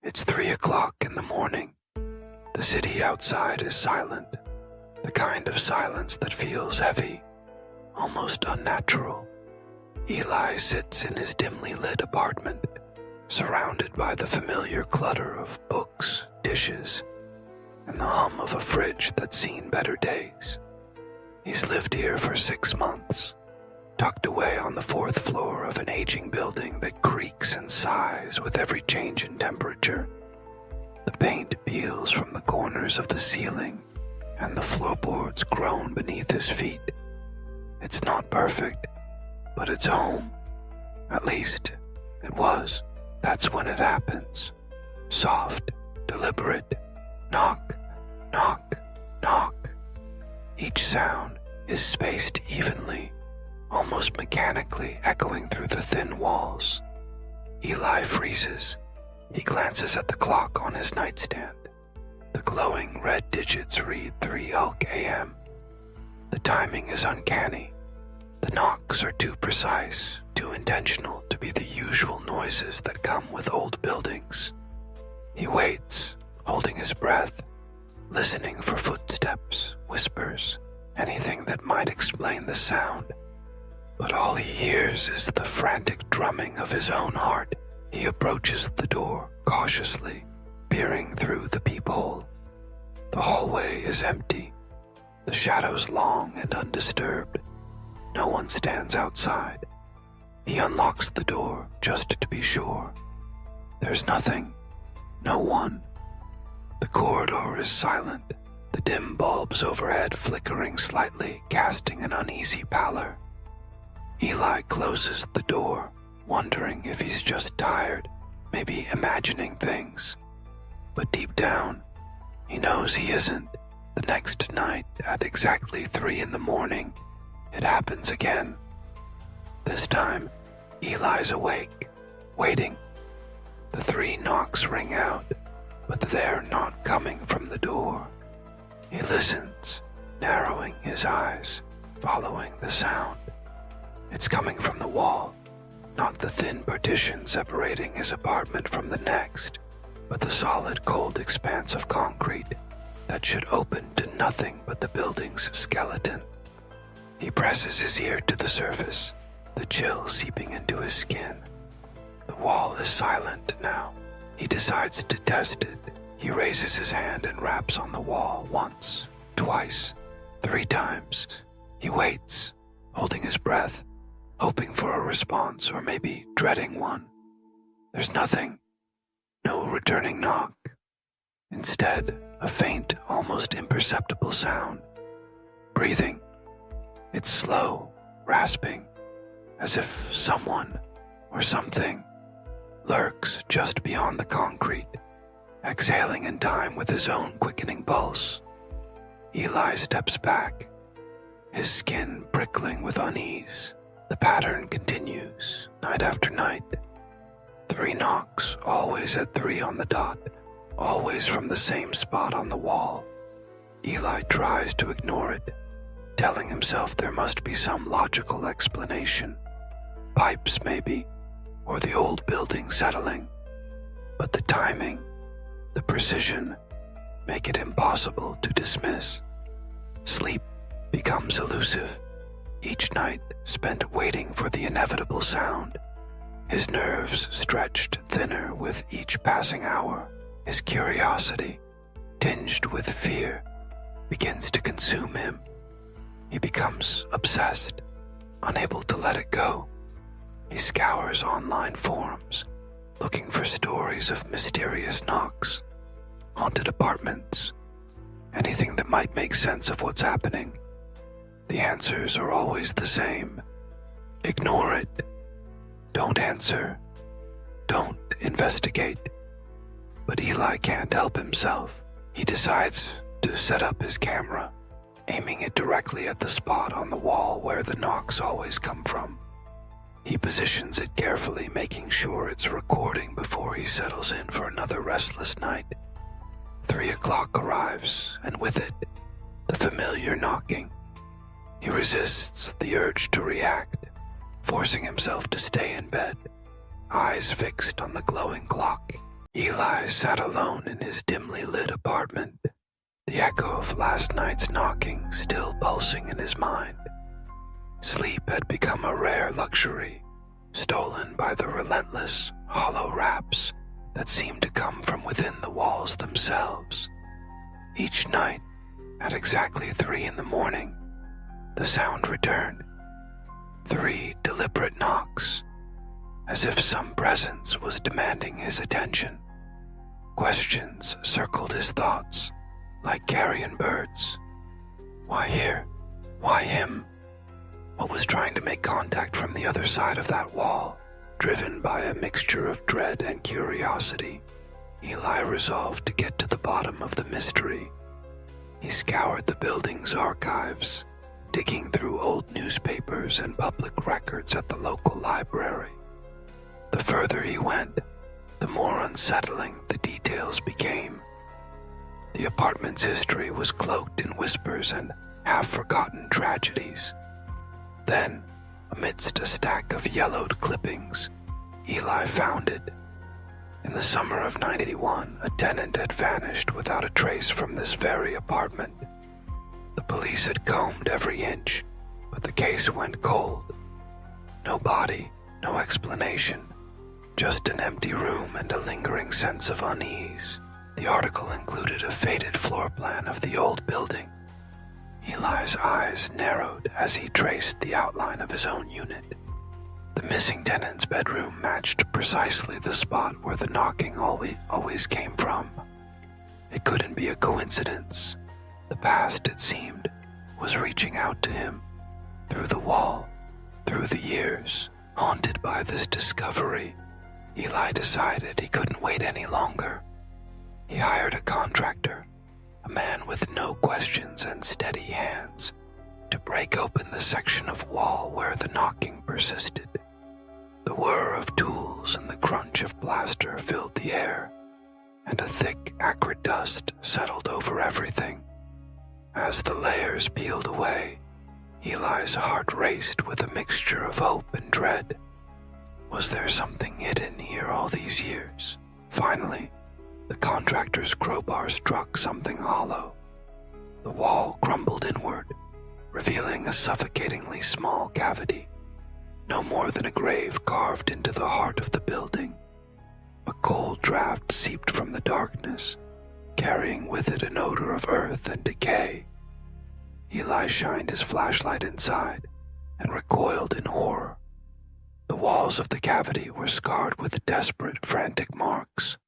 It's 3 o'clock in the morning. The city outside is silent, the kind of silence that feels heavy, almost unnatural. Eli sits in his dimly lit apartment, surrounded by the familiar clutter of books, dishes, and the hum of a fridge that's seen better days. He's lived here for 6 months, tucked away on the 4th floor of an aging building that creaks and sighs with every change in temperature. The paint peels from the corners of the ceiling, and the floorboards groan beneath his feet. It's not perfect, but it's home. At least, it was. That's when it happens. Soft, deliberate. Knock, knock, knock. Each sound is spaced evenly, almost mechanically echoing through the thin walls. Eli freezes. He glances at the clock on his nightstand. The glowing red digits read 3 a.m. The timing is uncanny. The knocks are too precise, too intentional to be the usual noises that come with old buildings. He waits, holding his breath, listening for footsteps, whispers, anything that might explain the sound. But all he hears is the frantic drumming of his own heart. He approaches the door cautiously, peering through the peephole. The hallway is empty, the shadows long and undisturbed. No one stands outside. He unlocks the door just to be sure. There's nothing, no one. The corridor is silent, the dim bulbs overhead flickering slightly, casting an uneasy pallor. Eli closes the door, wondering if he's just tired, maybe imagining things. But deep down, he knows he isn't. The next night, at exactly 3 a.m, it happens again. This time, Eli's awake, waiting. The 3 knocks ring out, but they're not coming from the door. He listens, narrowing his eyes, following the sound. It's coming from the wall, not the thin partition separating his apartment from the next, but the solid, cold expanse of concrete that should open to nothing but the building's skeleton. He presses his ear to the surface, the chill seeping into his skin. The wall is silent now. He decides to test it. He raises his hand and raps on the wall once, twice, 3 times. He waits, holding his breath, hoping for a response or maybe dreading one. There's nothing. No returning knock. Instead, a faint, almost imperceptible sound. Breathing. It's slow, rasping, as if someone or something lurks just beyond the concrete, exhaling in time with his own quickening pulse. Eli steps back, his skin prickling with unease. The pattern continues, night after night. 3 knocks, always at 3 on the dot, always from the same spot on the wall. Eli tries to ignore it, telling himself there must be some logical explanation. Pipes, maybe, or the old building settling. But the timing, the precision, make it impossible to dismiss. Sleep becomes elusive. Each night spent waiting for the inevitable sound. His nerves stretched thinner with each passing hour. His curiosity, tinged with fear, begins to consume him. He becomes obsessed, unable to let it go. He scours online forums, looking for stories of mysterious knocks, haunted apartments, anything that might make sense of what's happening. The answers are always the same. Ignore it. Don't answer. Don't investigate. But Eli can't help himself. He decides to set up his camera, aiming it directly at the spot on the wall where the knocks always come from. He positions it carefully, making sure it's recording before he settles in for another restless night. 3 o'clock arrives, and with it, the familiar knocking. He resists the urge to react, forcing himself to stay in bed, eyes fixed on the glowing clock. Eli sat alone in his dimly lit apartment, the echo of last night's knocking still pulsing in his mind. Sleep had become a rare luxury, stolen by the relentless, hollow raps that seemed to come from within the walls themselves. Each night, at exactly 3 a.m, the sound returned. 3 deliberate knocks, as if some presence was demanding his attention. Questions circled his thoughts like carrion birds. Why here? Why him? What was trying to make contact from the other side of that wall? Driven by a mixture of dread and curiosity, Eli resolved to get to the bottom of the mystery. He scoured the building's archives, digging through old newspapers and public records at the local library. The further he went, the more unsettling the details became. The apartment's history was cloaked in whispers and half-forgotten tragedies. Then, amidst a stack of yellowed clippings, Eli found it. In the summer of 1981, a tenant had vanished without a trace from this very apartment. The police had combed every inch, but the case went cold. No body, no explanation, just an empty room and a lingering sense of unease. The article included a faded floor plan of the old building. Eli's eyes narrowed as he traced the outline of his own unit. The missing tenant's bedroom matched precisely the spot where the knocking always came from. It couldn't be a coincidence. The past, it seemed, was reaching out to him, through the wall, through the years. Haunted by this discovery, Eli decided he couldn't wait any longer. He hired a contractor, a man with no questions and steady hands, to break open the section of wall where the knocking persisted. The whir of tools and the crunch of plaster filled the air, and a thick, acrid dust settled over everything. As the layers peeled away, Eli's heart raced with a mixture of hope and dread. Was there something hidden here all these years? Finally, the contractor's crowbar struck something hollow. The wall crumbled inward, revealing a suffocatingly small cavity, no more than a grave carved into the heart of the building. A cold draft seeped from the darkness, carrying with it an odor of earth and decay. Eli shined his flashlight inside and recoiled in horror. The walls of the cavity were scarred with desperate, frantic marks.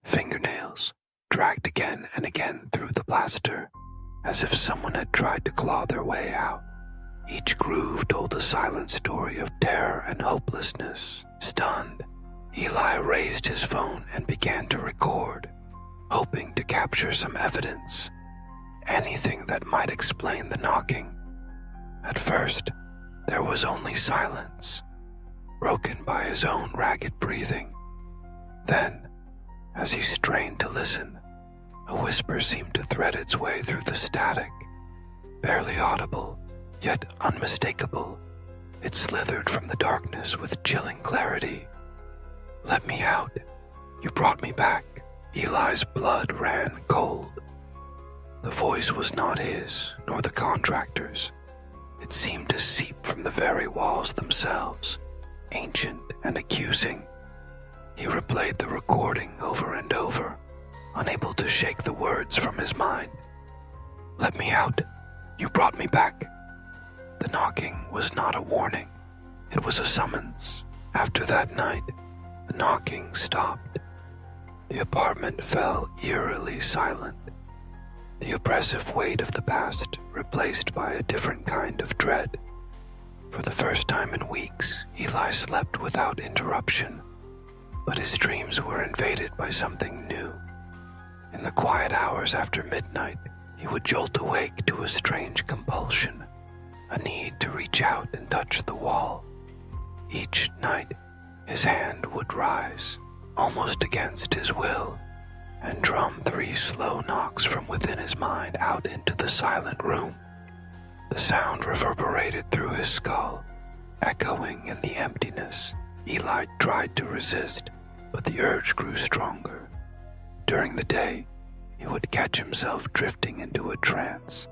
Fingernails dragged again and again through the plaster, as if someone had tried to claw their way out. Each groove told a silent story of terror and hopelessness. Stunned, Eli raised his phone and began to record, hoping to capture some evidence, anything that might explain the knocking. At first, there was only silence, broken by his own ragged breathing. Then, as he strained to listen, a whisper seemed to thread its way through the static. Barely audible, yet unmistakable, it slithered from the darkness with chilling clarity. "Let me out. You brought me back." Eli's blood ran cold. The voice was not his, nor the contractor's. It seemed to seep from the very walls themselves, ancient and accusing. He replayed the recording over and over, unable to shake the words from his mind. "Let me out. You brought me back." The knocking was not a warning. It was a summons. After that night, the knocking stopped. The apartment fell eerily silent, the oppressive weight of the past replaced by a different kind of dread. For the first time in weeks, Eli slept without interruption, but his dreams were invaded by something new. In the quiet hours after midnight, he would jolt awake to a strange compulsion, a need to reach out and touch the wall. Each night, his hand would rise, almost against his will, and drum 3 slow knocks from within his mind out into the silent room. The sound reverberated through his skull, echoing in the emptiness. Eli tried to resist, but the urge grew stronger. during the day, he would catch himself drifting into a trance,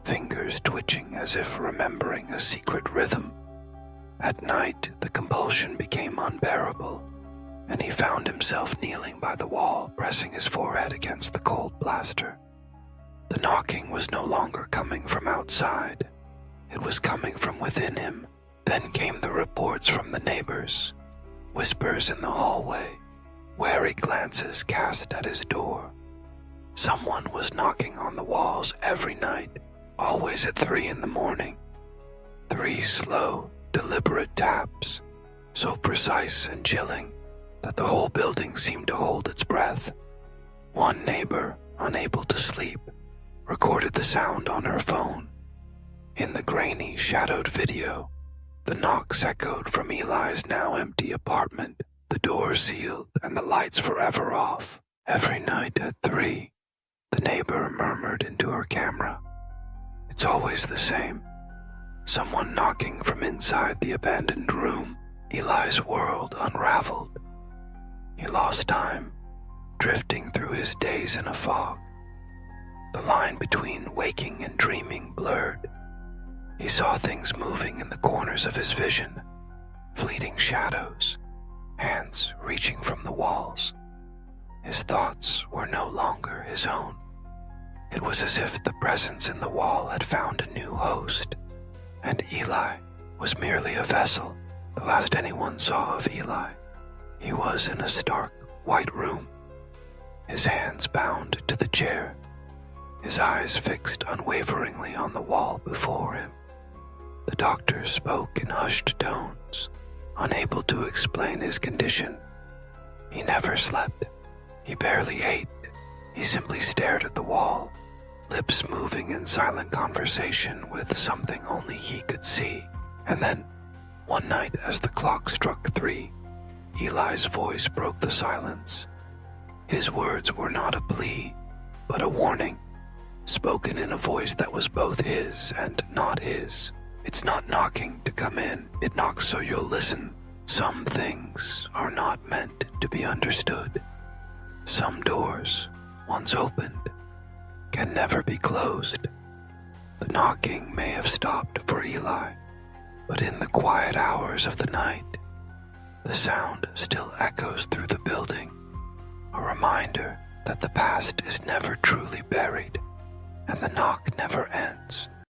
fingers twitching as if remembering a secret rhythm. At night, the compulsion became unbearable, and he found himself kneeling by the wall, pressing his forehead against the cold plaster. The knocking was no longer coming from outside. It was coming from within him. Then came the reports from the neighbors, whispers in the hallway, wary glances cast at his door. Someone was knocking on the walls every night, always at 3 in the morning. 3 slow, deliberate taps, so precise and chilling that the whole building seemed to hold its breath. One neighbor, unable to sleep, recorded the sound on her phone. In the grainy, shadowed video, the knocks echoed from Eli's now empty apartment, the door sealed and the lights forever off. Every night at 3, the neighbor murmured into her camera. It's always the same. Someone knocking from inside the abandoned room. Eli's world unraveled. He lost time, drifting through his days in a fog. The line between waking and dreaming blurred. He saw things moving in the corners of his vision, fleeting shadows, hands reaching from the walls. His thoughts were no longer his own. It was as if the presence in the wall had found a new host, and Eli was merely a vessel. The last anyone saw of Eli, he was in a stark, white room, his hands bound to the chair, his eyes fixed unwaveringly on the wall before him. The doctor spoke in hushed tones, unable to explain his condition. He never slept. He barely ate. He simply stared at the wall, lips moving in silent conversation with something only he could see. And then, one night as the clock struck 3, Eli's voice broke the silence. His words were not a plea, but a warning, spoken in a voice that was both his and not his. It's not knocking to come in, it knocks so you'll listen. Some things are not meant to be understood. Some doors, once opened, can never be closed. The knocking may have stopped for Eli, but in the quiet hours of the night, the sound still echoes through the building, a reminder that the past is never truly buried and the knock never ends.